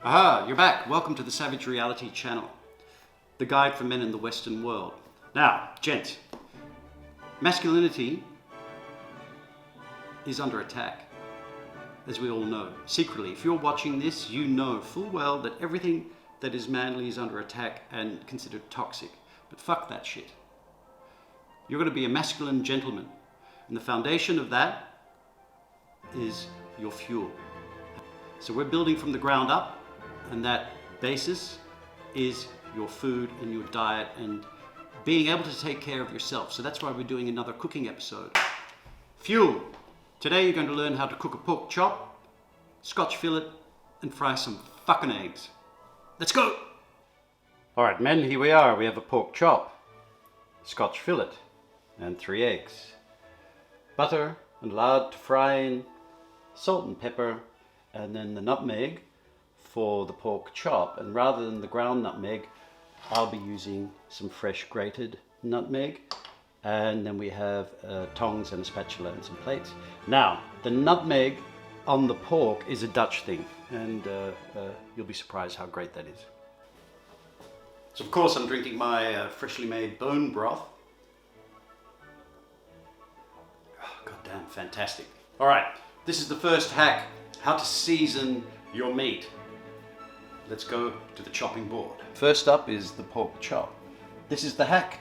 Aha, you're back. Welcome to the Savage Reality channel, the guide for men in the Western world. Now, gents, masculinity is under attack, as we all know. Secretly, if you're watching this, you know full well that everything that is manly is under attack and considered toxic. But fuck that shit. You're going to be a masculine gentleman, and the foundation of that is your fuel. So we're building from the ground up, and that basis is your food and your diet and being able to take care of yourself. So that's why we're doing another cooking episode. Fuel. Today you're going to learn how to cook a pork chop, Scotch fillet, and fry some fucking eggs. Let's go! Alright men, here we are. We have a pork chop, Scotch fillet, and 3 eggs. Butter and lard to fry in, salt and pepper, and then the nutmeg for the pork chop. And rather than the ground nutmeg, I'll be using some fresh grated nutmeg. And then we have tongs and a spatula and some plates. Now, the nutmeg on the pork is a Dutch thing, and you'll be surprised how great that is. So of course I'm drinking my freshly made bone broth. Oh, God damn, fantastic. All right, this is the first hack, how to season your meat. Let's go to the chopping board. First up is the pork chop. This is the hack.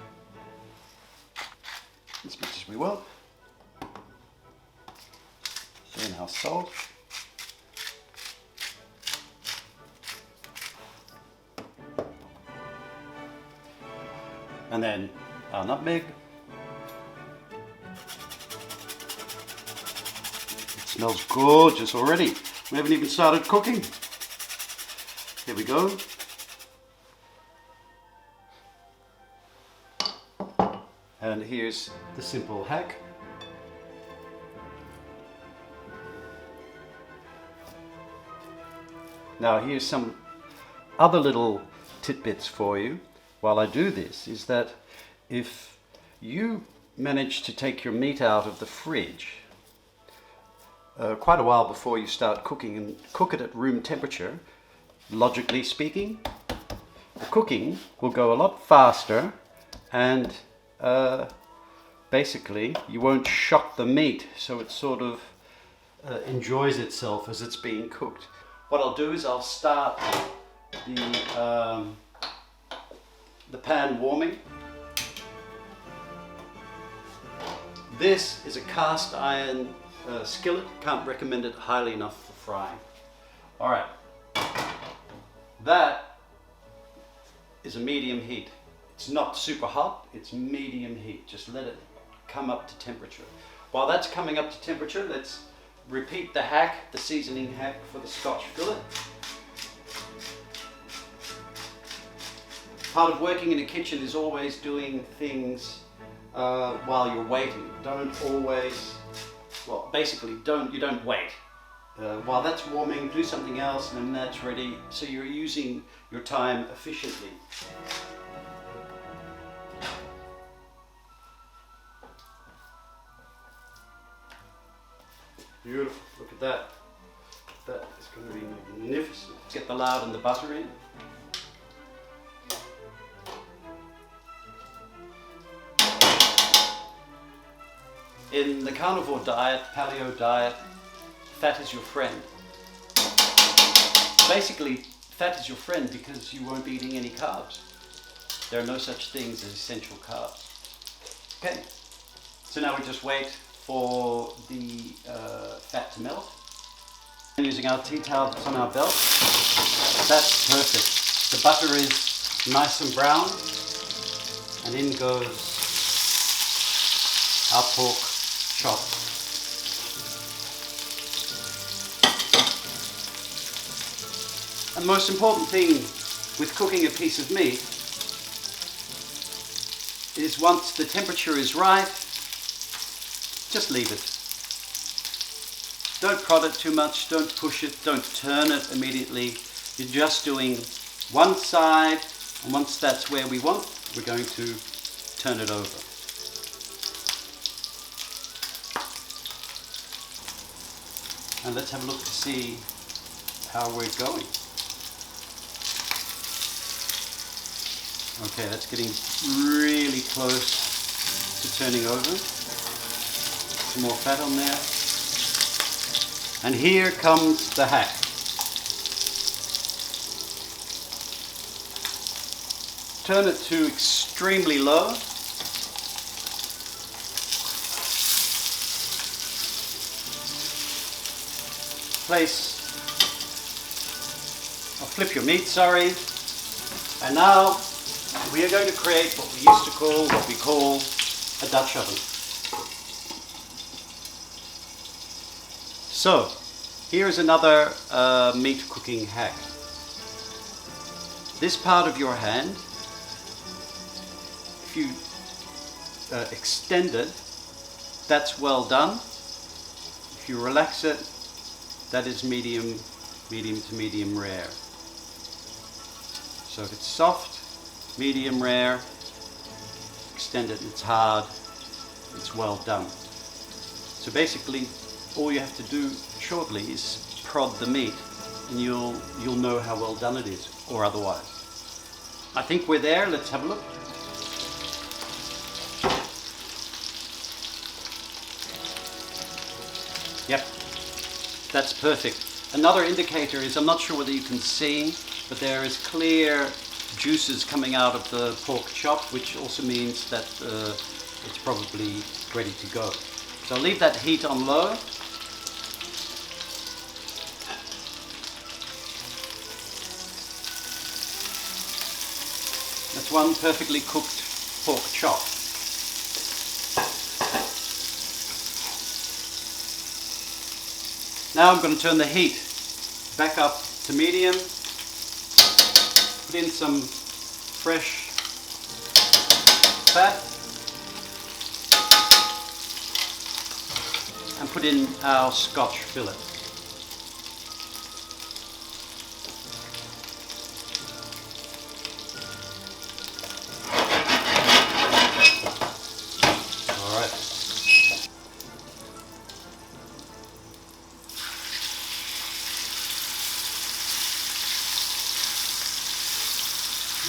As much as we will. Then our salt. And then our nutmeg. It smells gorgeous already. We haven't even started cooking. Here we go. And here's the simple hack. Now here's some other little tidbits for you while I do this, is that if you manage to take your meat out of the fridge quite a while before you start cooking and cook it at room temperature, logically speaking, the cooking will go a lot faster, and basically you won't shock the meat, so it sort of enjoys itself as it's being cooked. What I'll do is I'll start the pan warming. This is a cast iron skillet. Can't recommend it highly enough for frying. All right, that is a medium heat. It's not super hot, it's medium heat. Just let it come up to temperature. While that's coming up to temperature, let's repeat the hack, the seasoning hack for the Scotch fillet. Part of working in a kitchen is always doing things while you're waiting. Don't always, well, basically you don't wait. While that's warming, do something else, and then that's ready. So you're using your time efficiently. Beautiful, look at that. That is going to be magnificent. Get the lard and the butter in. In the carnivore diet, paleo diet, fat is your friend. Basically, fat is your friend because you won't be eating any carbs. There are no such things as essential carbs. Okay, so now we just wait for the fat to melt. And using our tea towel that's on our belt, that's perfect. The butter is nice and brown, and in goes our pork chop. And the most important thing with cooking a piece of meat is once the temperature is right, just leave it. Don't prod it too much, don't push it, don't turn it immediately. You're just doing one side, and once that's where we want, we're going to turn it over. And let's have a look to see how we're going. Okay, that's getting really close to turning over. Some more fat on there. And here comes the hack. Turn it to extremely low. Place, or flip your meat, sorry. And now we are going to create what we call a Dutch oven. So, here's another meat cooking hack. This part of your hand, if you extend it, that's well done. If you relax it, that is medium to medium rare. So if it's soft, medium rare, extend it, it's hard, it's well done. So basically, all you have to do shortly is prod the meat, and you'll know how well done it is, or otherwise. I think we're there. Let's have a look. Yep, that's perfect. Another indicator is, I'm not sure whether you can see, but there is clear juices coming out of the pork chop, which also means that it's probably ready to go. So I'll leave that heat on low. That's one perfectly cooked pork chop. Now I'm going to turn the heat back up to medium, put in some fresh fat, and put in our Scotch fillet.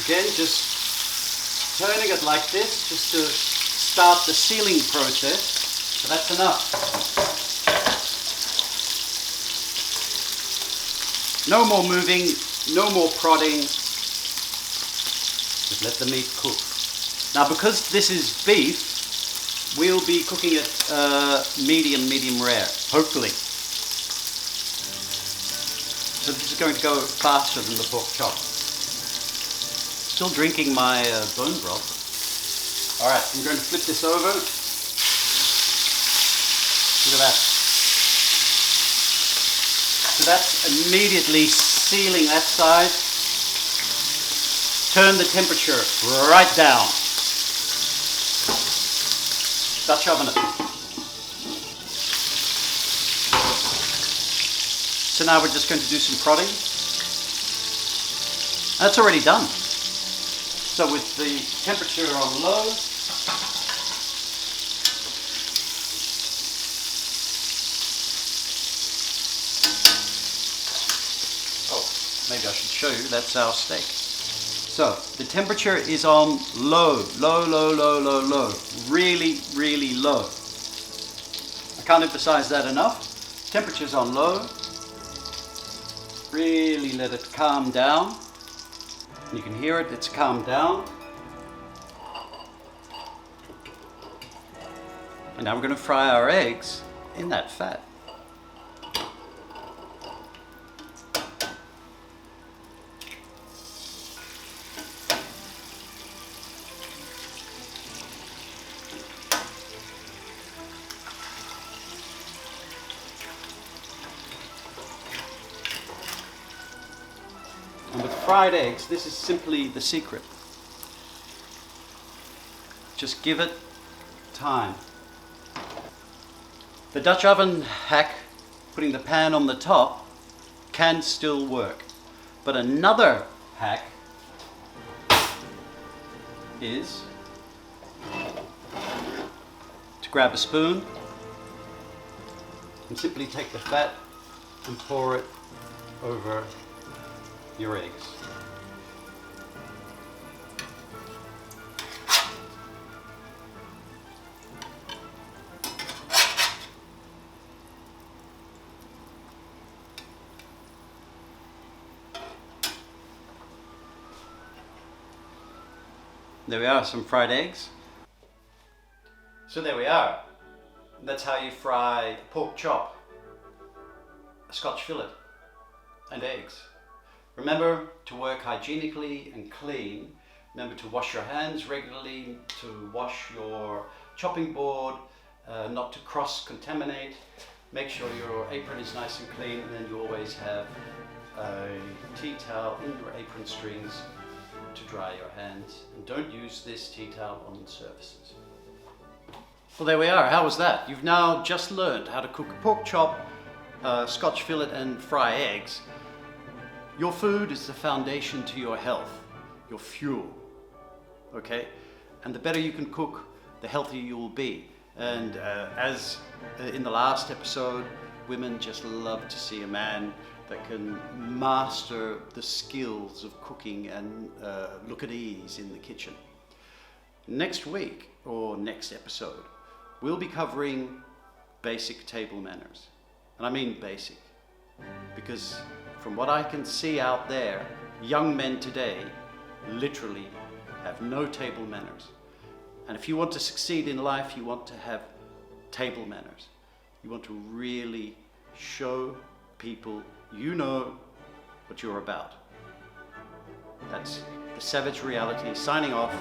Again, just turning it like this, just to start the sealing process. So that's enough. No more moving, no more prodding. Just let the meat cook. Now, because this is beef, we'll be cooking it medium rare, hopefully. So this is going to go faster than the pork chop. Still drinking my bone broth. Alright, I'm going to flip this over. Look at that. So that's immediately sealing that side. Turn the temperature right down. Dutch oven it. So now we're just going to do some prodding. That's already done. So with the temperature on low, maybe I should show you, that's our steak. So the temperature is on low, really low. I can't emphasize that enough. Temperature's on low. Really let it calm down. You can hear it, it's calmed down. And now we're going to fry our eggs in that fat. And with fried eggs, this is simply the secret. Just give it time. The Dutch oven hack, putting the pan on the top, can still work. But another hack is to grab a spoon and simply take the fat and pour it over your eggs. There we are, some fried eggs. So there we are. That's how you fry a pork chop, a Scotch fillet, and eggs. Remember to work hygienically and clean. Remember to wash your hands regularly, to wash your chopping board, not to cross-contaminate. Make sure your apron is nice and clean, and then you always have a tea towel in your apron strings to dry your hands. And don't use this tea towel on surfaces. Well, there we are. How was that? You've now just learned how to cook a pork chop, Scotch fillet, and fry eggs. Your food is the foundation to your health, your fuel, okay? And the better you can cook, the healthier you will be. And as in the last episode, women just love to see a man that can master the skills of cooking and look at ease in the kitchen. Next week, or next episode, we'll be covering basic table manners. And I mean basic, because from what I can see out there, young men today literally have no table manners. And if you want to succeed in life, you want to have table manners. You want to really show people you know what you're about. That's the Savage Reality signing off.